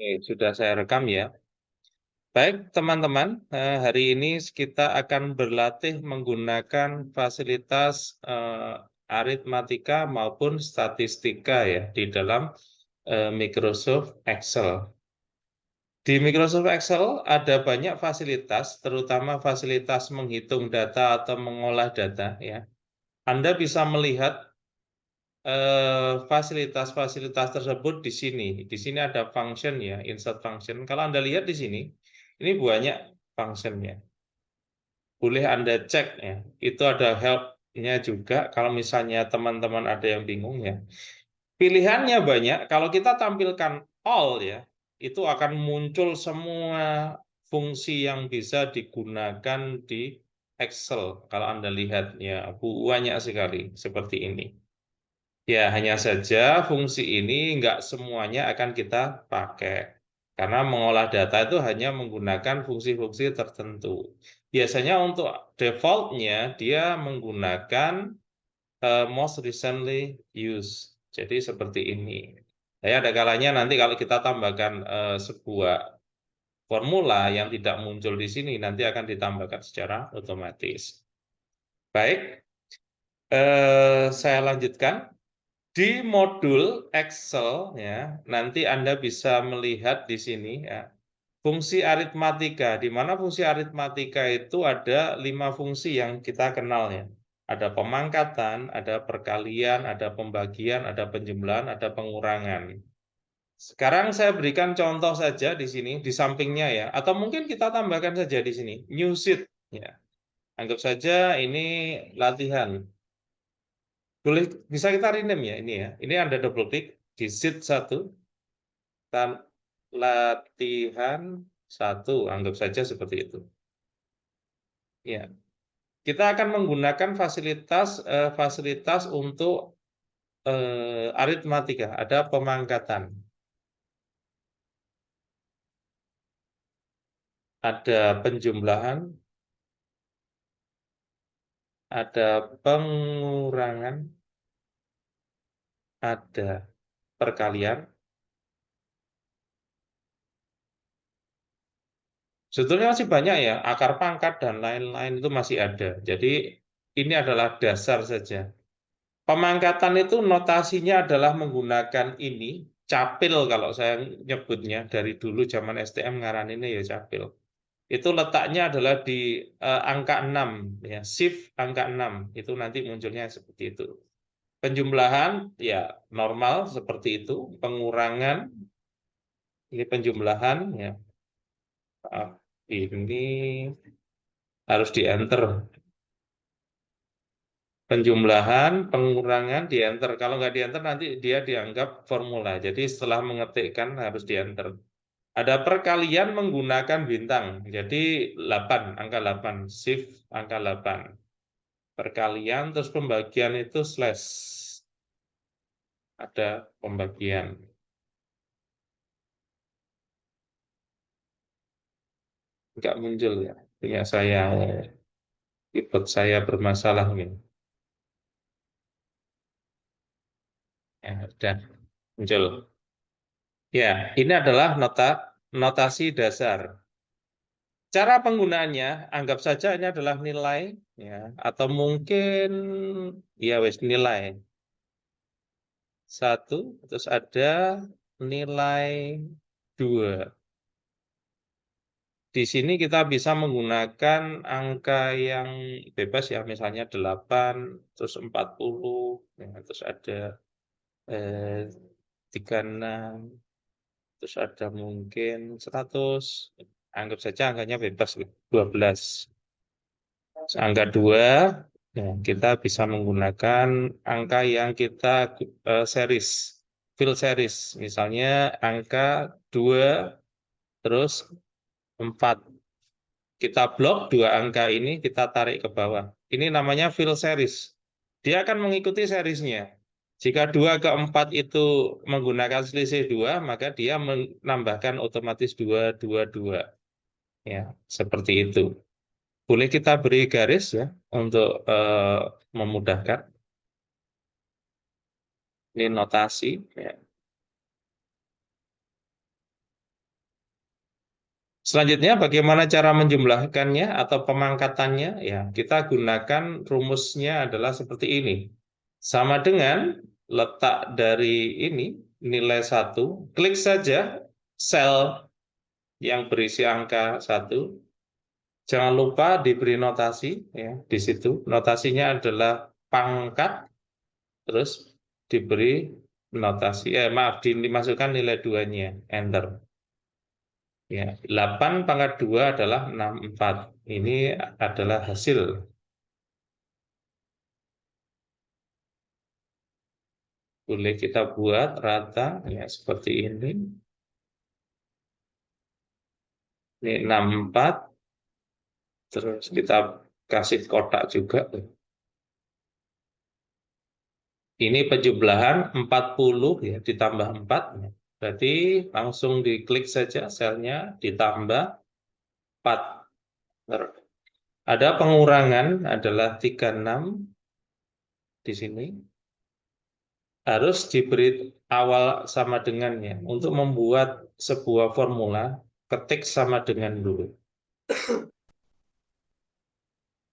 Oke, sudah saya rekam ya. Baik, teman-teman, hari ini kita akan berlatih menggunakan fasilitas aritmatika maupun statistika ya di dalam Microsoft Excel. Di Microsoft Excel ada banyak fasilitas, terutama fasilitas menghitung data atau mengolah data ya. Anda bisa melihat fasilitas-fasilitas tersebut di sini. Di sini ada function ya, insert function. Kalau Anda lihat di sini, ini banyak functionnya. Boleh Anda cek ya. Itu ada help-nya juga. Kalau misalnya teman-teman ada yang bingung ya. Pilihannya banyak. Kalau kita tampilkan all ya, itu akan muncul semua fungsi yang bisa digunakan di Excel. Kalau Anda lihat ya, banyak sekali seperti ini. Ya, hanya saja fungsi ini nggak semuanya akan kita pakai. Karena mengolah data itu hanya menggunakan fungsi-fungsi tertentu. Biasanya untuk default-nya dia menggunakan most recently used. Jadi seperti ini. Ya, ada kalanya nanti kalau kita tambahkan sebuah formula yang tidak muncul di sini, nanti akan ditambahkan secara otomatis. Baik, saya lanjutkan. Di modul Excel ya, nanti Anda bisa melihat di sini ya, fungsi aritmatika, di mana fungsi aritmatika itu ada 5 fungsi yang kita kenal ya. Ada pemangkatan, ada perkalian, ada pembagian, ada penjumlahan, ada pengurangan. Sekarang saya berikan contoh saja di sini, di sampingnya ya, atau mungkin kita tambahkan saja di sini, new sheet ya. Anggap saja ini latihan. Boleh bisa kita rename ya ini ya. Ini Anda double klik di sheet 1 latihan 1, anggap saja seperti itu. Ya. Kita akan menggunakan fasilitas untuk aritmatika, ada pemangkatan, ada penjumlahan, ada pengurangan, ada perkalian. Sebetulnya masih banyak ya, akar pangkat dan lain-lain itu masih ada. Jadi ini adalah dasar saja. Pemangkatan itu notasinya adalah menggunakan ini, capil kalau saya nyebutnya dari dulu zaman STM ngaraninnya ya capil. Itu letaknya adalah di angka 6 ya, shift angka 6 itu nanti munculnya seperti itu. Penjumlahan ya normal seperti itu, pengurangan ini penjumlahan ya. Ini harus di enter. Penjumlahan, pengurangan di enter. Kalau nggak di enter nanti dia dianggap formula. Jadi setelah mengetikkan harus di enter. Ada perkalian menggunakan bintang. Jadi 8, angka 8. Shift angka 8. Perkalian, terus pembagian itu slash. Ada pembagian. Nggak muncul ya. Punya saya, keyboard saya bermasalah ini. Ya, udah muncul. Ya, ini adalah notasi dasar. Cara penggunaannya, anggap saja ini adalah nilai, ya, atau mungkin ya wes nilai 1, terus ada nilai 2. Di sini kita bisa menggunakan angka yang bebas ya, misalnya 8, terus 40, ya, terus ada eh, 36, terus ada mungkin 100. Anggap saja angkanya bebas 12. Angka 2, ya, kita bisa menggunakan angka yang kita series, fill series. Misalnya angka 2, terus 4. Kita blok 2 angka ini, kita tarik ke bawah. Ini namanya fill series. Dia akan mengikuti seriesnya. Jika 2 ke 4 itu menggunakan selisih 2, maka dia menambahkan otomatis 2, 2, 2. Ya, seperti itu. Boleh kita beri garis ya untuk memudahkan. Ini notasi ya. Selanjutnya, bagaimana cara menjumlahkannya atau pemangkatannya? Ya, kita gunakan rumusnya adalah seperti ini. Sama dengan letak dari ini, nilai 1, klik saja sel yang berisi angka 1. Jangan lupa diberi notasi, ya, di situ. Notasinya adalah pangkat, terus diberi notasi, maaf, dimasukkan nilai 2-nya, enter. Ya, 8 pangkat 2 adalah 64. Ini adalah hasil. Boleh kita buat rata, ya, seperti ini. Ini 64. Terus kita kasih kotak juga. Ini penjumlahan 40, ya, ditambah 4. Berarti langsung diklik saja selnya, ditambah 4. Ada pengurangan adalah 36 di sini. Harus diberi awal sama dengannya. Untuk membuat sebuah formula, ketik sama dengan dulu.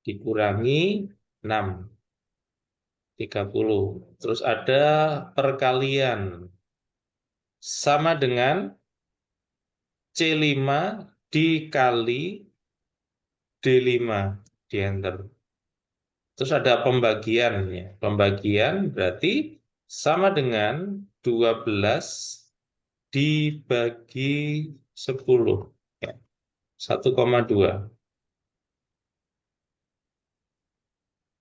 Dikurangi 6. 30. Terus ada perkalian. Sama dengan C5 dikali D5. Di enter. Terus ada pembagiannya. Pembagian berarti sama dengan 12 dibagi 10. Ya, 1,2.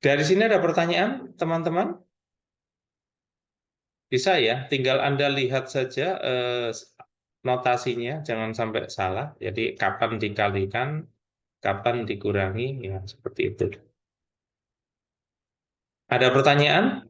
Dari sini ada pertanyaan, teman-teman? Bisa ya, tinggal Anda lihat saja notasinya, jangan sampai salah. Jadi kapan dikalikan, kapan dikurangi, ya seperti itu. Ada pertanyaan?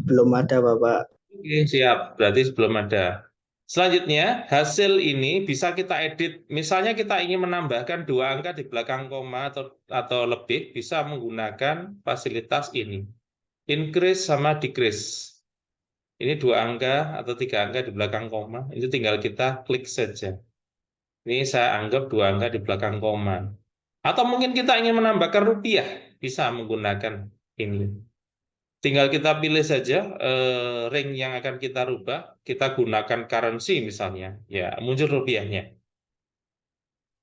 Belum ada, Bapak. Oke, siap. Berarti belum ada. Selanjutnya, hasil ini bisa kita edit. Misalnya kita ingin menambahkan 2 angka di belakang koma atau lebih, bisa menggunakan fasilitas ini. Increase sama decrease. Ini 2 angka atau 3 angka di belakang koma. Itu tinggal kita klik saja. Ini saya anggap 2 angka di belakang koma. Atau mungkin kita ingin menambahkan rupiah, bisa menggunakan ini. Tinggal kita pilih saja ring yang akan kita rubah. Kita gunakan currency misalnya, ya muncul rupiahnya.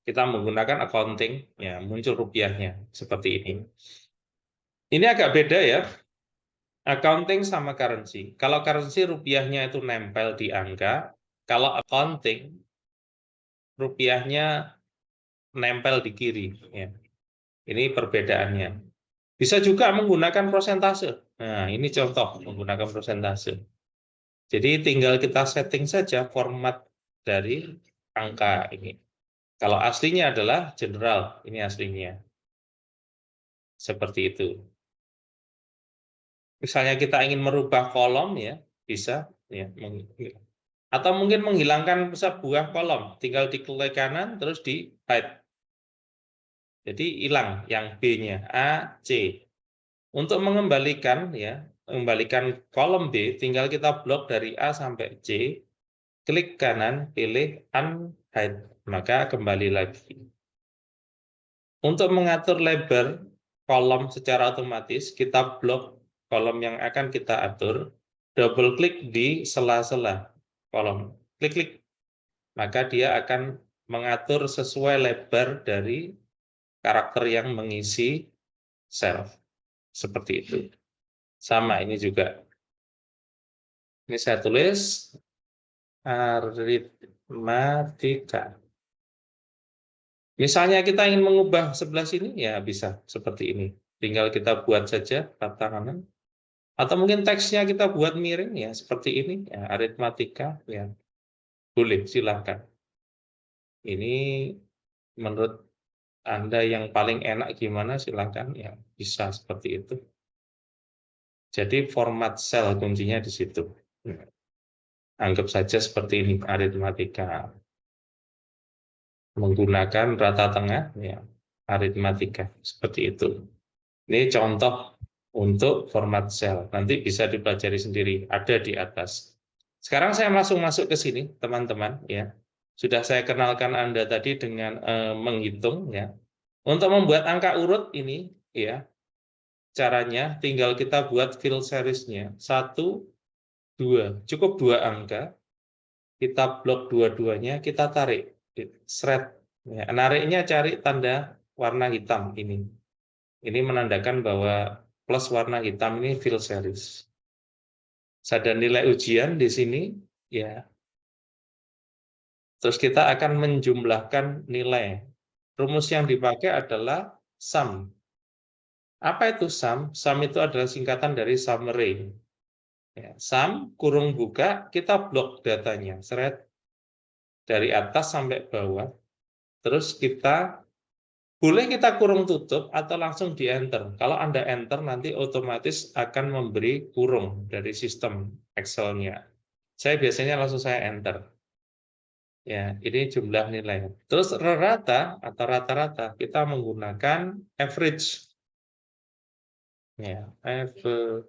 Kita menggunakan accounting, ya muncul rupiahnya seperti ini. Ini agak beda ya, accounting sama currency. Kalau currency rupiahnya itu nempel di angka, kalau accounting rupiahnya nempel di kiri. Ya. Ini perbedaannya. Bisa juga menggunakan prosentase. Nah, ini contoh menggunakan prosentase. Jadi tinggal kita setting saja format dari angka ini. Kalau aslinya adalah general, ini aslinya. Seperti itu. Misalnya kita ingin merubah kolom, ya bisa. Ya, atau mungkin menghilangkan sebuah kolom, tinggal diklik kanan, terus di hide. Jadi hilang yang B-nya, A, C. Untuk mengembalikan, ya, mengembalikan kolom B, tinggal kita blok dari A sampai C, klik kanan, pilih unhide, maka kembali lagi. Untuk mengatur lebar kolom secara otomatis, kita blok kolom yang akan kita atur, double klik di sela-sela kolom, klik-klik, maka dia akan mengatur sesuai lebar dari karakter yang mengisi sel. Seperti itu. Sama ini juga. Ini saya tulis aritmatika. Misalnya kita ingin mengubah sebelah sini, ya bisa seperti ini. Tinggal kita buat saja tata kanan. Atau mungkin teksnya kita buat miring, ya seperti ini, ya, aritmatika, ya boleh, silahkan. Ini menurut Anda yang paling enak gimana, silahkan, ya bisa seperti itu. Jadi format sel kuncinya di situ. Anggap saja seperti ini, aritmatika. Menggunakan rata tengah, ya aritmatika, seperti itu. Ini contoh untuk format sel. Nanti bisa dipelajari sendiri, ada di atas. Sekarang saya langsung masuk ke sini, teman-teman. Ya, sudah saya kenalkan Anda tadi dengan menghitung. Ya, untuk membuat angka urut ini, ya, caranya tinggal kita buat fill seriesnya 1, 2, cukup 2 angka. Kita blok dua-duanya, kita tarik shred. Ya, nariknya cari tanda warna hitam ini. Ini menandakan bahwa plus warna hitam ini fill series. Ada nilai ujian di sini, ya. Terus kita akan menjumlahkan nilai. Rumus yang dipakai adalah sum. Apa itu sum? Sum itu adalah singkatan dari summary. Ya, sum kurung buka, kita blok datanya, shred dari atas sampai bawah. Terus boleh kita kurung tutup atau langsung di enter. Kalau Anda enter nanti otomatis akan memberi kurung dari sistem Excel-nya. Saya biasanya langsung saya enter. Ya, ini jumlah nilai. Terus rata atau rata-rata kita menggunakan average. Ya, average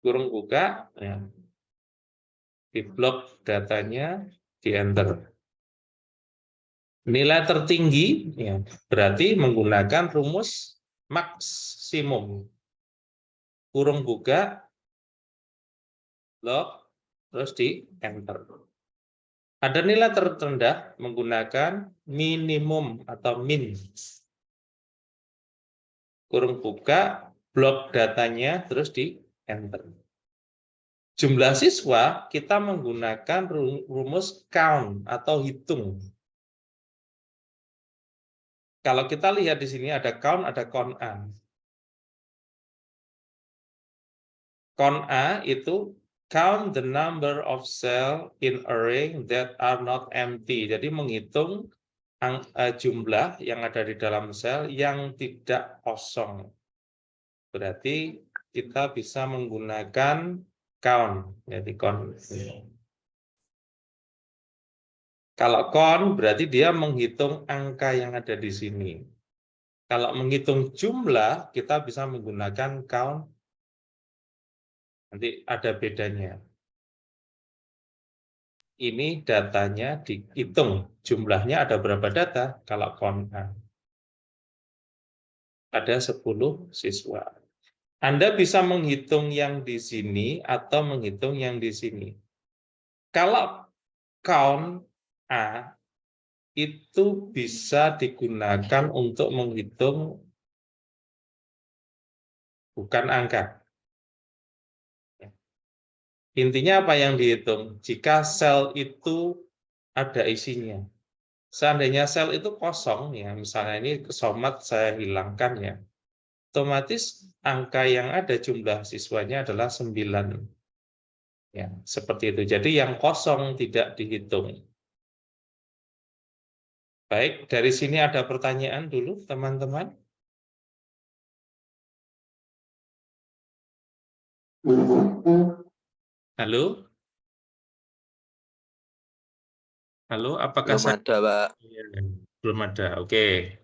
kurung buka, ya. Di blok datanya, di enter. Nilai tertinggi, ya, berarti menggunakan rumus maksimum. Kurung buka, blok, terus di enter. Ada nilai terendah menggunakan minimum atau min. Kurung buka, blok datanya, terus di enter. Jumlah siswa kita menggunakan rumus count atau hitung. Kalau kita lihat di sini ada count, ada count A. Count A itu count the number of cells in array that are not empty. Jadi menghitung jumlah yang ada di dalam sel yang tidak kosong. Berarti kita bisa menggunakan count. Jadi count. Kalau count berarti dia menghitung angka yang ada di sini. Kalau menghitung jumlah, kita bisa menggunakan count. Nanti ada bedanya. Ini datanya dihitung. Jumlahnya ada berapa data? Kalau count A. Ada 10 siswa. Anda bisa menghitung yang di sini atau menghitung yang di sini. Kalau count A itu bisa digunakan untuk menghitung bukan angka. Intinya apa yang dihitung? Jika sel itu ada isinya. Seandainya sel itu kosong, ya, misalnya ini somat saya hilangkan, ya, otomatis angka yang ada jumlah siswanya adalah 9. Ya, seperti itu. Jadi yang kosong tidak dihitung. Baik, dari sini ada pertanyaan dulu, teman-teman. Halo? Halo, apakah Belum ada, Pak. belum ada? Oke.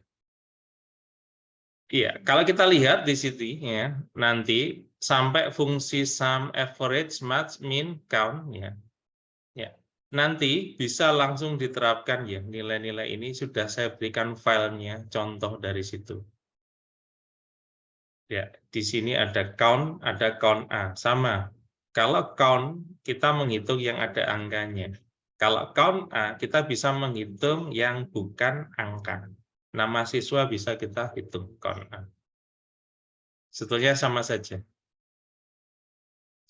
Iya, kalau kita lihat di sini, ya, nanti sampai fungsi sum, average, max, min, count, ya. Ya. Nanti bisa langsung diterapkan, ya, nilai-nilai ini sudah saya berikan filenya, contoh dari situ. Ya, di sini ada count A, sama. Kalau count kita menghitung yang ada angkanya. Kalau count A kita bisa menghitung yang bukan angka. Nama siswa bisa kita hitung count A. Sebetulnya sama saja.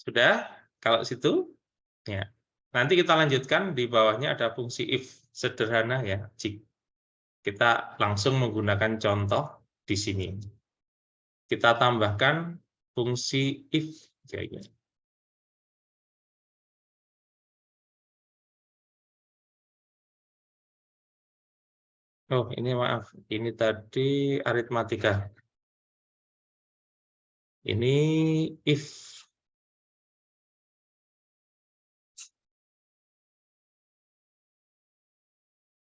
Sudah? Kalau situ, ya. Nanti kita lanjutkan di bawahnya ada fungsi if sederhana, ya. Kita langsung menggunakan contoh di sini. Kita tambahkan fungsi if. Oh, ini maaf. Ini tadi aritmatika. Ini if.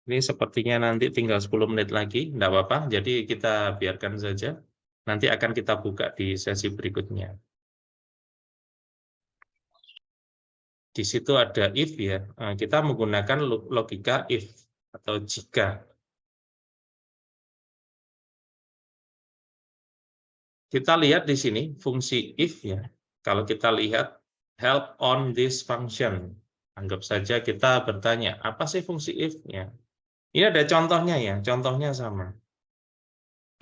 Ini sepertinya nanti tinggal 10 menit lagi, enggak apa-apa. Jadi kita biarkan saja. Nanti akan kita buka di sesi berikutnya. di situ ada if ya, kita menggunakan logika if atau jika. Kita lihat di sini fungsi if ya. Kalau kita lihat help on this function, anggap saja kita bertanya, apa sih fungsi if-nya? Ini ada contohnya ya, contohnya sama.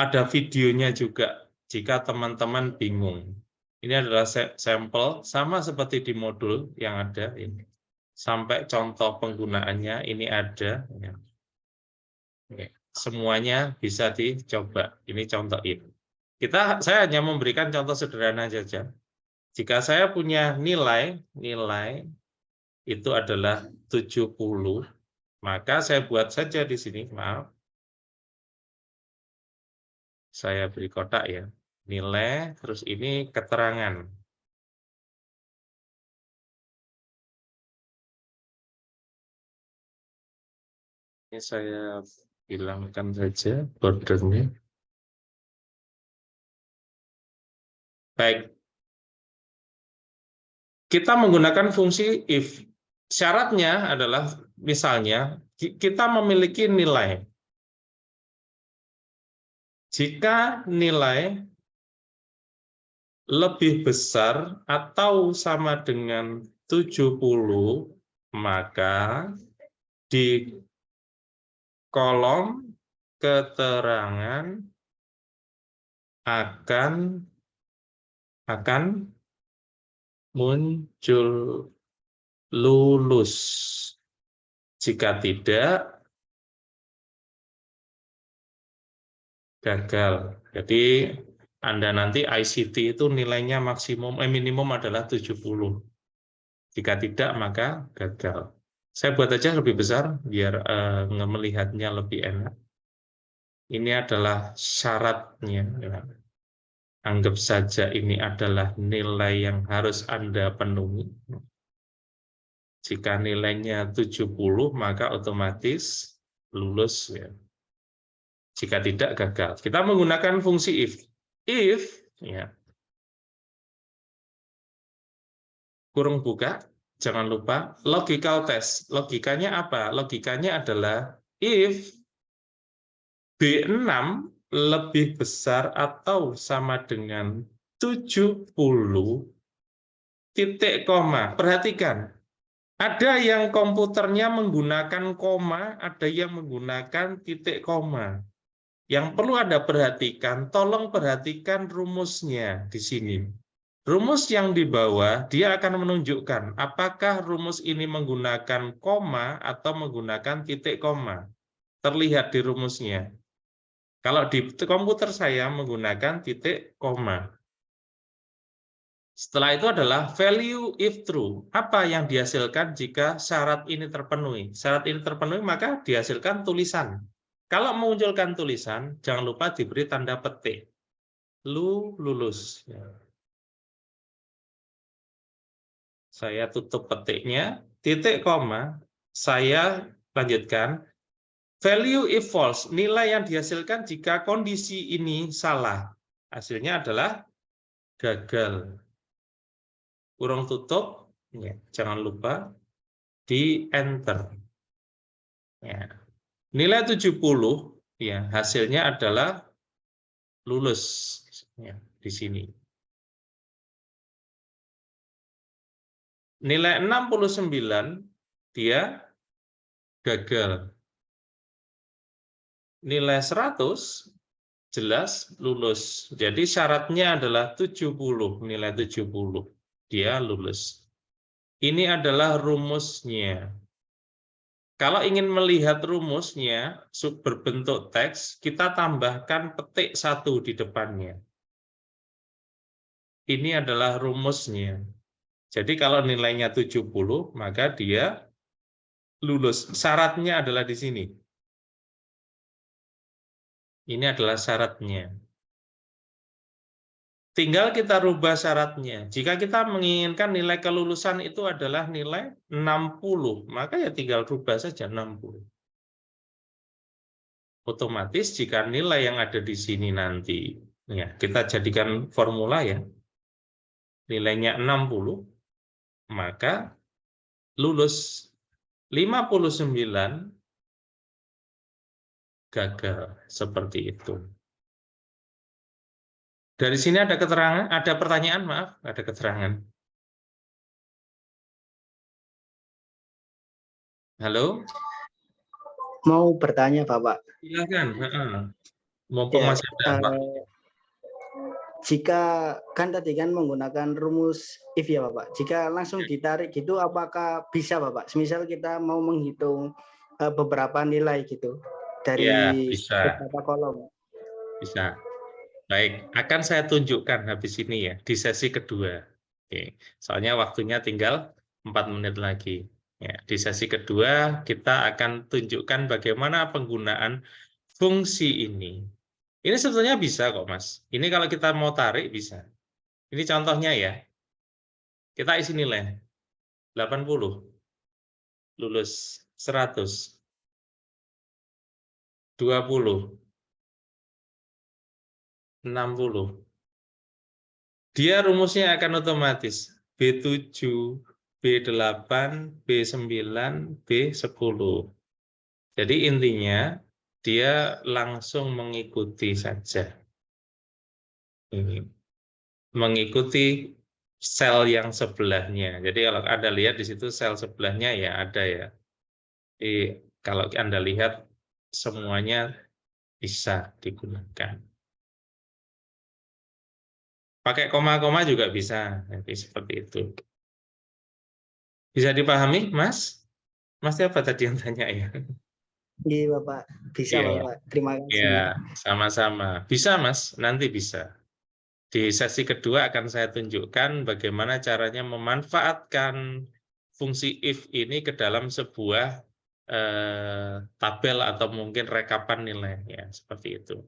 Ada videonya juga jika teman-teman bingung. Ini adalah sampel sama seperti di modul yang ada ini. Sampai contoh penggunaannya ini ada. Ya. Semuanya bisa dicoba. Ini contoh if. Saya hanya memberikan contoh sederhana saja. Jika saya punya nilai itu adalah 70, maka saya buat saja di sini, maaf. Saya beri kotak ya. Nilai, terus ini keterangan. Ini saya hilangkan saja bordernya. Baik. Kita menggunakan fungsi if. Syaratnya adalah misalnya kita memiliki nilai. Jika nilai lebih besar atau sama dengan 70, maka di kolom keterangan akan muncul lulus. Jika tidak, gagal. Jadi Anda nanti ICT itu nilainya minimum adalah 70. Jika tidak, maka gagal. Saya buat aja lebih besar biar melihatnya lebih enak. Ini adalah syaratnya. Anggap saja ini adalah nilai yang harus Anda penuhi. Jika nilainya 70, maka otomatis lulus. Ya. Jika tidak, gagal. Kita menggunakan fungsi if. If, ya, kurung buka, jangan lupa logical test. Logikanya apa? Logikanya adalah if B6 lebih besar atau sama dengan 70, titik koma. Perhatikan, ada yang komputernya menggunakan koma, ada yang menggunakan titik koma. Yang perlu Anda perhatikan, tolong perhatikan rumusnya di sini. Rumus yang di bawah, dia akan menunjukkan apakah rumus ini menggunakan koma atau menggunakan titik koma. Terlihat di rumusnya. Kalau di komputer saya menggunakan titik koma. Setelah itu adalah value if true. Apa yang dihasilkan jika syarat ini terpenuhi? Syarat ini terpenuhi, maka dihasilkan tulisan. Kalau memunculkan tulisan, jangan lupa diberi tanda petik. Lulus. Saya tutup petiknya, titik koma, saya lanjutkan. Value if false, nilai yang dihasilkan jika kondisi ini salah. Hasilnya adalah gagal. Kurung tutup, ya, jangan lupa di enter. Ya. Nilai 70, ya, hasilnya adalah lulus, ya, di sini. Nilai 69, dia gagal. Nilai 100, jelas lulus. Jadi syaratnya adalah 70, nilai 70. Dia lulus. Ini adalah rumusnya. Kalau ingin melihat rumusnya berbentuk teks, kita tambahkan petik 1 di depannya. Ini adalah rumusnya. Jadi kalau nilainya 70, maka dia lulus. Syaratnya adalah di sini. Ini adalah syaratnya. Tinggal kita rubah syaratnya. Jika kita menginginkan nilai kelulusan itu adalah nilai 60, maka ya tinggal rubah saja 60. Otomatis jika nilai yang ada di sini nanti, ya, kita jadikan formula ya, nilainya 60, maka lulus, 59 gagal, seperti itu. Dari sini ada keterangan, ada pertanyaan, maaf, ada keterangan. Halo? Mau bertanya Bapak. Silakan. Mumpung Ya, masih ada, Pak. jika kan tadi kan menggunakan rumus if ya Bapak. Jika langsung ditarik gitu, apakah bisa Bapak? Semisal kita mau menghitung beberapa nilai gitu dari Ya, bisa. beberapa kolom. Bisa. Baik, akan saya tunjukkan habis ini ya, di sesi kedua. Oke, soalnya waktunya tinggal 4 menit lagi. Ya, di sesi kedua kita akan tunjukkan bagaimana penggunaan fungsi ini. Ini sebetulnya bisa kok, Mas. Ini kalau kita mau tarik bisa. Ini contohnya ya. Kita isi nilai 80, lulus 100, 20, 60. Dia rumusnya akan otomatis B7, B8, B9, B10. Jadi intinya dia langsung mengikuti saja. Ini. Mengikuti sel yang sebelahnya. Jadi kalau Anda lihat di situ sel sebelahnya ya ada ya. Jadi kalau Anda lihat semuanya bisa digunakan. Pakai koma-koma juga bisa, nanti seperti itu. Bisa dipahami, Mas? Mas apa tadi yang tanya ya? Iya Bapak, bisa Iya, Bapak. Terima iya, kasih. sama-sama. Bisa, Mas, nanti bisa. Di sesi kedua akan saya tunjukkan bagaimana caranya memanfaatkan fungsi if ini ke dalam sebuah tabel atau mungkin rekapan nilai, ya, seperti itu.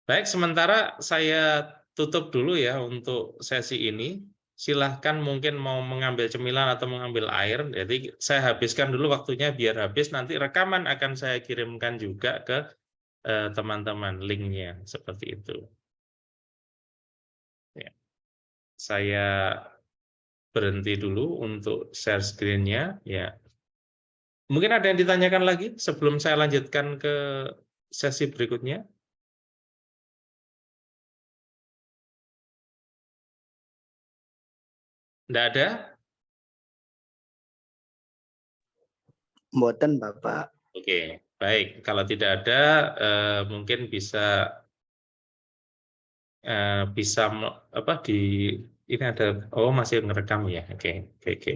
Baik, sementara saya tutup dulu ya untuk sesi ini. Silahkan mungkin mau mengambil cemilan atau mengambil air. Jadi saya habiskan dulu waktunya biar habis. Nanti rekaman akan saya kirimkan juga ke teman-teman linknya seperti itu. Ya. Saya berhenti dulu untuk share screen-nya. Ya. Mungkin ada yang ditanyakan lagi sebelum saya lanjutkan ke sesi berikutnya. Tidak ada? Mboten Bapak. Oke, baik. Kalau tidak ada, mungkin bisa apa di ini ada. Oh, masih ngerekam ya. Oke, oke, oke.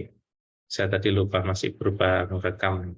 Saya tadi lupa masih berupa ngerekam.